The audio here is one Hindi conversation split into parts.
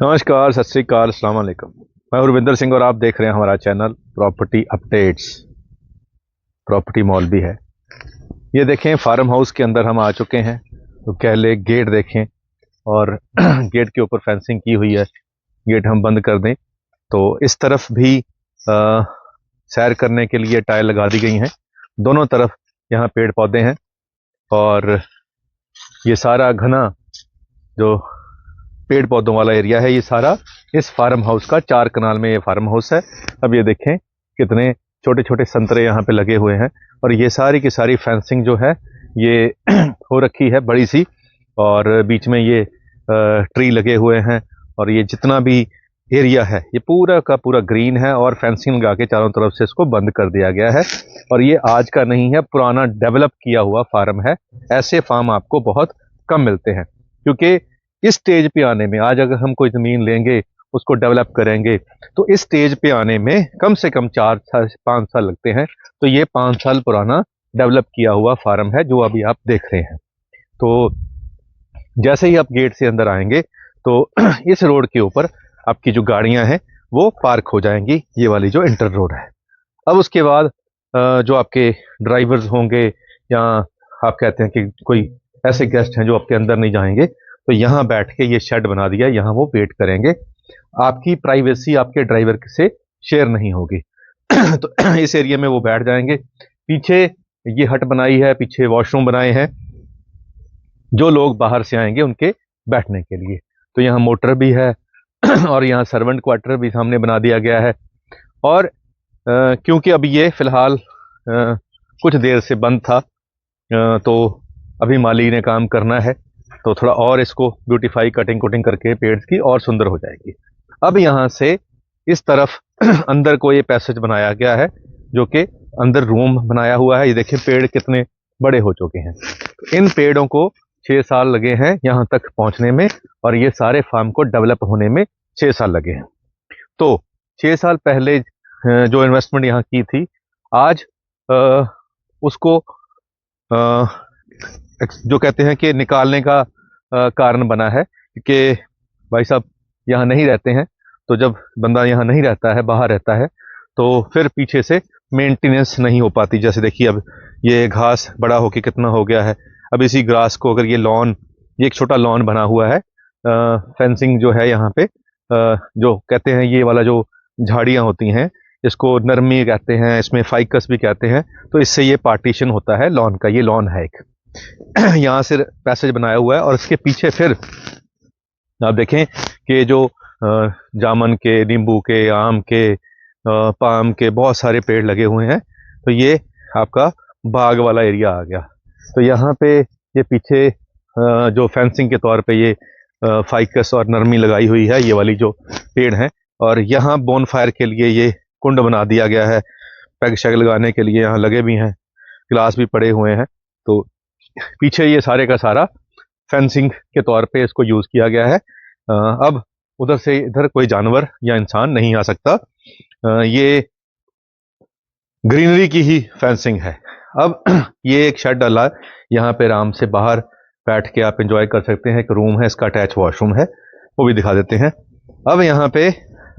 नमस्कार, सत श्री अकाल, अस्सलाम वालेकुम। मैं उर्विंदर सिंह और आप देख रहे हैं हमारा channel property updates. Property mall भी है। ये देखें, फार्म हाउस के अंदर हम आ चुके हैं। तो पहले गेट देखें और गेट के ऊपर फेंसिंग की हुई है। गेट हम बंद कर दें तो इस तरफ भी सैर करने के लिए टाइल लगा दी गई हैं। दोनों तरफ यहाँ पेड़ पौधे हैं और ये सारा घना जो पेड़ पौधों वाला एरिया है, ये सारा इस फार्म हाउस का 4 कनाल में ये फार्म हाउस है। अब ये देखें कितने छोटे छोटे संतरे यहाँ पे लगे हुए हैं और ये सारी की सारी फेंसिंग जो है ये हो रखी है बड़ी सी, और बीच में ये ट्री लगे हुए हैं और ये जितना भी एरिया है ये पूरा का पूरा ग्रीन है और फेंसिंग लगा के चारों तरफ से इसको बंद कर दिया गया है। और ये आज का नहीं है, पुराना डेवलप किया हुआ फार्म है। ऐसे फार्म आपको बहुत कम मिलते हैं क्योंकि इस स्टेज पे आने में, आज अगर हम कोई ज़मीन लेंगे उसको डेवलप करेंगे तो इस स्टेज पे आने में कम से कम 4 साल 5 साल लगते हैं। तो ये 5 साल पुराना डेवलप किया हुआ फार्म है जो अभी आप देख रहे हैं। तो जैसे ही आप गेट से अंदर आएंगे तो इस रोड के ऊपर आपकी जो गाड़ियां हैं वो पार्क हो जाएंगी, ये वाली जो इंटर रोड है। अब उसके बाद जो आपके ड्राइवर्स होंगे या आप कहते हैं कि कोई ऐसे गेस्ट हैं जो आपके अंदर नहीं जाएंगे, तो यहाँ बैठ के ये शेड बना दिया, यहाँ वो वेट करेंगे। आपकी प्राइवेसी आपके ड्राइवर से शेयर नहीं होगी। तो इस एरिया में वो बैठ जाएंगे। पीछे ये हट बनाई है, पीछे वॉशरूम बनाए हैं जो लोग बाहर से आएंगे उनके बैठने के लिए। तो यहाँ मोटर भी है और यहाँ सर्वेंट क्वार्टर भी सामने बना दिया गया है। और क्योंकि अभी ये फिलहाल कुछ देर से बंद था, तो अभी माली ने काम करना है तो थोड़ा और इसको ब्यूटीफाई कटिंग कुटिंग करके पेड़ की और सुंदर हो जाएगी। अब यहाँ से इस तरफ अंदर को ये पैसेज बनाया गया है जो कि अंदर रूम बनाया हुआ है। ये देखिए पेड़ कितने बड़े हो चुके हैं। इन पेड़ों को 6 साल लगे हैं यहाँ तक पहुँचने में और ये सारे फार्म को डेवलप होने में 6 साल लगे हैं। तो 6 साल पहले जो इन्वेस्टमेंट यहाँ की थी, आज उसको जो कहते हैं कि निकालने का कारण बना है कि भाई साहब यहाँ नहीं रहते हैं। तो जब बंदा यहाँ नहीं रहता है, बाहर रहता है, तो फिर पीछे से मेंटेनेंस नहीं हो पाती। जैसे देखिए अब ये घास बड़ा होके कितना हो गया है। अब इसी ग्रास को अगर ये लॉन, ये एक छोटा लॉन बना हुआ है, फेंसिंग जो है यहाँ पे, जो कहते हैं ये वाला जो झाड़ियाँ होती हैं इसको नरमी कहते हैं, इसमें फाइकस भी कहते हैं। तो इससे ये पार्टीशन होता है लॉन का। ये लॉन है एक यहाँ से पैसेज बनाया हुआ है और इसके पीछे फिर आप देखें कि जो जामुन के, नींबू के, आम के, पाम के बहुत सारे पेड़ लगे हुए हैं। तो ये आपका बाग वाला एरिया आ गया। तो यहाँ पे ये पीछे जो फेंसिंग के तौर पे ये फाइकस और नरमी लगाई हुई है, ये वाली जो पेड़ हैं। और यहाँ बोन फायर के लिए ये कुंड बना दिया गया है, पैग शैग लगाने के लिए यहाँ लगे भी हैं, गिलास भी पड़े हुए हैं। तो पीछे ये सारे का सारा फेंसिंग के तौर पे इसको यूज किया गया है। अब उधर से इधर कोई जानवर या इंसान नहीं आ सकता। ये ग्रीनरी की ही फेंसिंग है। अब ये एक शेड डाला, यहाँ पे आराम से बाहर बैठ के आप एंजॉय कर सकते हैं। एक रूम है, इसका अटैच वॉशरूम है, वो भी दिखा देते हैं। अब यहाँ पे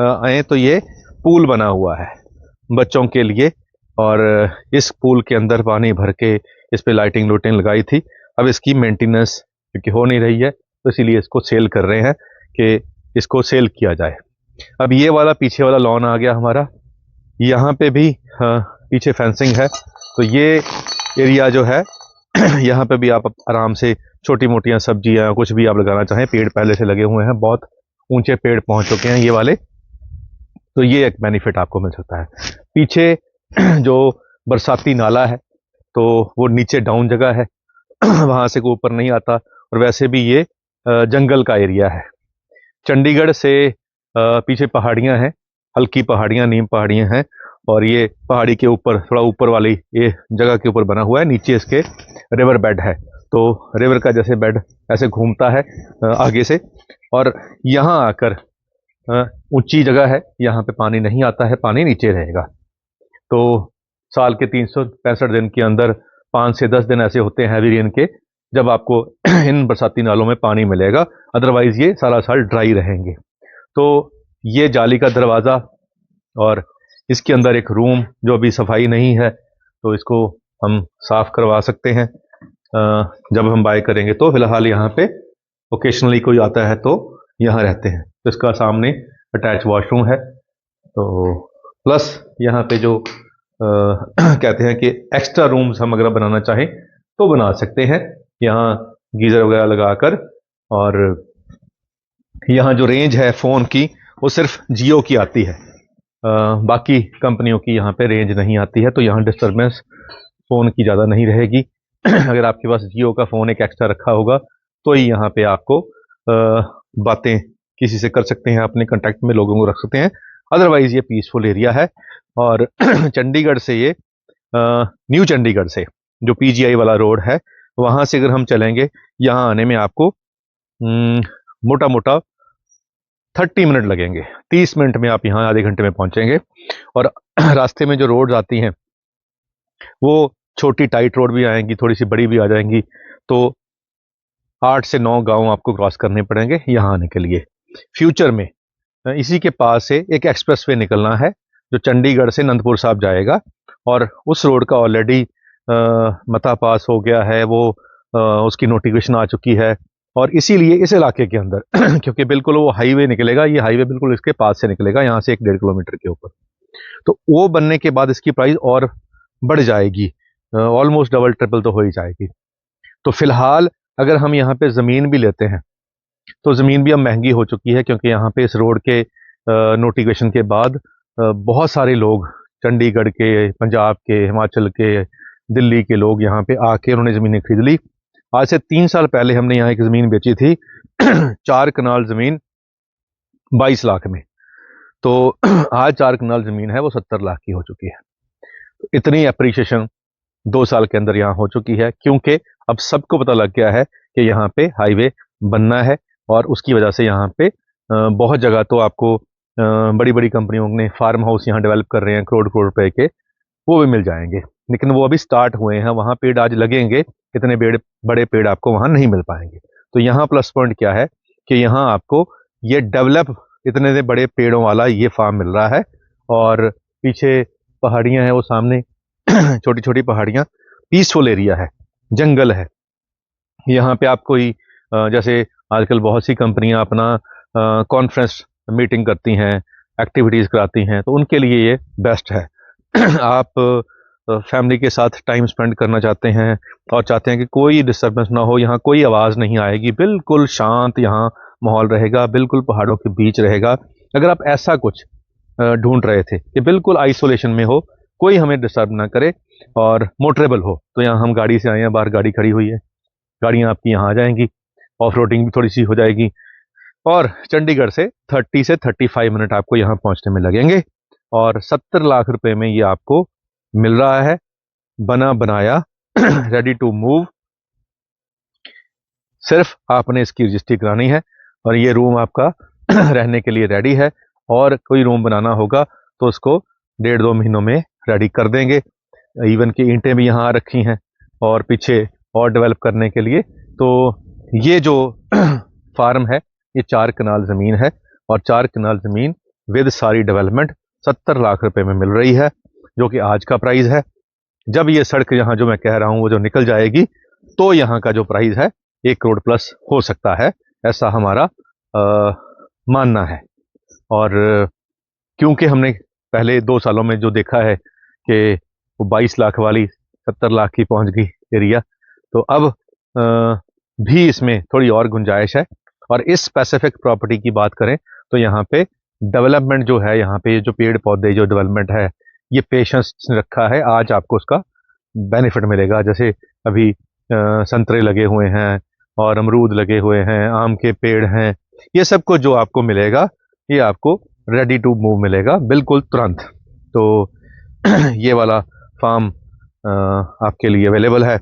आए तो ये पूल बना हुआ है बच्चों के लिए और इस पूल के अंदर पानी भर के इस पे लाइटिंग लूटिंग लगाई थी। अब इसकी मेंटेनेंस क्योंकि हो नहीं रही है तो इसीलिए इसको सेल कर रहे हैं कि इसको सेल किया जाए। अब ये वाला पीछे वाला लॉन आ गया हमारा, यहाँ पे भी पीछे फेंसिंग है। तो ये एरिया जो है यहाँ पे भी आप आराम से छोटी मोटियाँ सब्जियाँ कुछ भी आप लगाना चाहें, पेड़ पहले से लगे हुए हैं, बहुत ऊंचे पेड़ पहुंच चुके हैं ये वाले। तो ये एक बेनिफिट आपको मिल सकता है। पीछे जो बरसाती नाला है तो वो नीचे डाउन जगह है, वहां से कोई ऊपर नहीं आता। और वैसे भी ये जंगल का एरिया है। चंडीगढ़ से पीछे पहाड़ियां हैं, हल्की पहाड़ियां, नीम पहाड़ियां हैं और ये पहाड़ी के ऊपर थोड़ा ऊपर वाली ये जगह के ऊपर बना हुआ है। नीचे इसके रिवर बेड है, तो रिवर का जैसे बेड ऐसे घूमता है आगे से। और यहाँ आकर ऊंची जगह है, यहाँ पे पानी नहीं आता है, पानी नीचे रहेगा। तो साल के 365 दिन के अंदर 5 से 10 दिन ऐसे होते हैं हैवी रेन के, जब आपको इन बरसाती नालों में पानी मिलेगा, अदरवाइज ये सारा साल ड्राई रहेंगे। तो ये जाली का दरवाज़ा और इसके अंदर एक रूम जो अभी सफाई नहीं है, तो इसको हम साफ करवा सकते हैं जब हम बाय करेंगे। तो फिलहाल यहाँ पे ओकेशनली कोई आता है तो यहाँ रहते हैं। तो इसका सामने अटैच वॉशरूम है। तो प्लस यहाँ पे जो कहते हैं कि एक्स्ट्रा रूम्स हम अगर बनाना चाहें तो बना सकते हैं, यहाँ गीज़र वगैरह लगाकर। और यहाँ जो रेंज है फ़ोन की वो सिर्फ जियो की आती है, बाकी कंपनियों की यहाँ पे रेंज नहीं आती है। तो यहाँ डिस्टर्बेंस फ़ोन की ज़्यादा नहीं रहेगी। अगर आपके पास जियो का फ़ोन एक एक्स्ट्रा रखा होगा तो ही यहाँ पे आपको बातें किसी से कर सकते हैं, अपने कांटेक्ट में लोगों को रख सकते हैं। अदरवाइज़ ये पीसफुल एरिया है। और चंडीगढ़ से ये न्यू चंडीगढ़ से जो पीजीआई वाला रोड है वहाँ से अगर हम चलेंगे, यहाँ आने में आपको मोटा मोटा 30 मिनट लगेंगे। 30 मिनट में आप यहाँ आधे घंटे में पहुँचेंगे। और रास्ते में जो रोड्स आती हैं वो छोटी टाइट रोड भी आएंगी, थोड़ी सी बड़ी भी आ जाएंगी। तो 8 से 9 गांव आपको क्रॉस करने पड़ेंगे यहाँ आने के लिए। फ्यूचर में इसी के पास से एक एक्सप्रेसवे निकलना है जो चंडीगढ़ से नंदपुर साहब जाएगा, और उस रोड का ऑलरेडी मता पास हो गया है, वो उसकी नोटिफिकेशन आ चुकी है। और इसीलिए इस इलाके के अंदर क्योंकि बिल्कुल वो हाईवे निकलेगा, ये हाईवे बिल्कुल इसके पास से निकलेगा, यहाँ से 1-1.5 किलोमीटर के ऊपर। तो वो बनने के बाद इसकी प्राइस और बढ़ जाएगी, ऑलमोस्ट डबल ट्रिपल तो हो ही जाएगी। तो फिलहाल अगर हम यहाँ पे ज़मीन भी लेते हैं तो ज़मीन भी अब महंगी हो चुकी है, क्योंकि यहाँ पे इस रोड के नोटिफिकेशन के बाद बहुत सारे लोग चंडीगढ़ के, पंजाब के, हिमाचल के, दिल्ली के लोग यहाँ पे आके उन्होंने ज़मीनें खरीद ली। आज से 3 साल पहले हमने यहाँ एक ज़मीन बेची थी 4 कनाल ज़मीन 22 लाख में। तो आज 4 कनाल ज़मीन है वो 70 लाख की हो चुकी है। तो इतनी अप्रिशिएशन 2 साल के अंदर यहाँ हो चुकी है, क्योंकि अब सबको पता लग गया है कि यहाँ पे हाईवे बनना है। और उसकी वजह से यहाँ पे बहुत जगह तो आपको बड़ी बड़ी कंपनियों ने फार्म हाउस यहाँ डेवलप कर रहे हैं करोड़ करोड़ रुपए के, वो भी मिल जाएंगे। लेकिन वो अभी स्टार्ट हुए हैं, वहाँ पेड़ आज लगेंगे, इतने बड़े पेड़ आपको वहाँ नहीं मिल पाएंगे। तो यहाँ प्लस पॉइंट क्या है कि यहाँ आपको ये डेवलप इतने बड़े पेड़ों वाला ये फार्म मिल रहा है। और पीछे पहाड़ियाँ हैं, वो सामने छोटी छोटी पहाड़ियाँ, पीसफुल एरिया है, जंगल है। यहाँ पे आप कोई जैसे आजकल बहुत सी कंपनियां अपना कॉन्फ्रेंस मीटिंग करती हैं, एक्टिविटीज़ कराती हैं, तो उनके लिए ये बेस्ट है। आप फैमिली के साथ टाइम स्पेंड करना चाहते हैं और चाहते हैं कि कोई डिस्टर्बेंस ना हो, यहाँ कोई आवाज़ नहीं आएगी, बिल्कुल शांत यहाँ माहौल रहेगा, बिल्कुल पहाड़ों के बीच रहेगा। अगर आप ऐसा कुछ ढूंढ रहे थे कि बिल्कुल आइसोलेशन में हो, कोई हमें डिस्टर्ब ना करे और मोटरेबल हो, तो यहाँ हम गाड़ी से आए हैं, बाहर गाड़ी खड़ी हुई है, गाड़ियाँ आपकी यहाँ आ जाएंगी, ऑफ रोडिंग भी थोड़ी सी हो जाएगी। और चंडीगढ़ से 30 से 35 मिनट आपको यहाँ पहुँचने में लगेंगे। और 70 लाख रुपए में ये आपको मिल रहा है, बना बनाया, रेडी टू मूव। सिर्फ आपने इसकी रजिस्ट्री करानी है और ये रूम आपका रहने के लिए रेडी है। और कोई रूम बनाना होगा तो उसको 1.5-2 महीनों में रेडी कर देंगे। इवन की ईंटें भी यहाँ आ रखी हैं और पीछे और डेवलप करने के लिए। तो ये जो फार्म है ये 4 कनाल ज़मीन है, और 4 कनाल ज़मीन विद सारी डेवलपमेंट 70 लाख रुपए में मिल रही है, जो कि आज का प्राइस है। जब ये सड़क यहाँ जो मैं कह रहा हूँ वो जो निकल जाएगी तो यहाँ का जो प्राइस है 1 करोड़ प्लस हो सकता है, ऐसा हमारा मानना है। और क्योंकि हमने पहले 2 सालों में जो देखा है कि वो 22 लाख वाली 70 लाख की पहुँच गई एरिया, तो अब भी इसमें थोड़ी और गुंजाइश है। और इस स्पेसिफिक प्रॉपर्टी की बात करें तो यहाँ पे डेवलपमेंट जो है, यहाँ पे जो पेड़ पौधे जो डेवलपमेंट है, ये पेशेंस रखा है, आज आपको उसका बेनिफिट मिलेगा। जैसे अभी संतरे लगे हुए हैं और अमरूद लगे हुए हैं, आम के पेड़ हैं, ये सब कुछ जो आपको मिलेगा ये आपको रेडी टू मूव मिलेगा बिल्कुल तुरंत। तो ये वाला फार्म आपके लिए अवेलेबल है।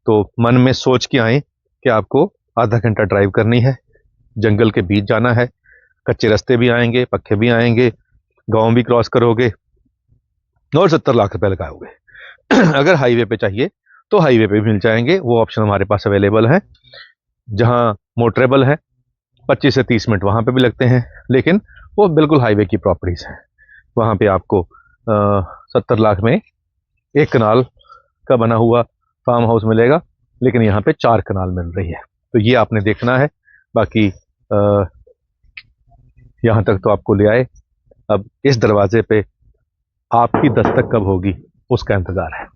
तो मन में सोच के आए कि आपको आधा घंटा ड्राइव करनी है, जंगल के बीच जाना है, कच्चे रास्ते भी आएंगे, पक्के भी आएंगे, गांव भी क्रॉस करोगे और 70 लाख रुपए लगाओगे। अगर हाईवे पे चाहिए तो हाईवे पे भी मिल जाएंगे, वो ऑप्शन हमारे पास अवेलेबल है, जहां मोटरेबल है 25 से 30 मिनट वहाँ पे भी लगते हैं, लेकिन वो बिल्कुल हाईवे की प्रॉपर्टीज़ हैं। वहाँ पे आपको 70 लाख में एक कनाल का बना हुआ फार्म हाउस मिलेगा, लेकिन यहाँ पे 4 कनाल मिल रही है। तो ये आपने देखना है। बाकी यहाँ तक तो आपको ले आए, अब इस दरवाजे पे आपकी दस्तक कब होगी उसका इंतज़ार है।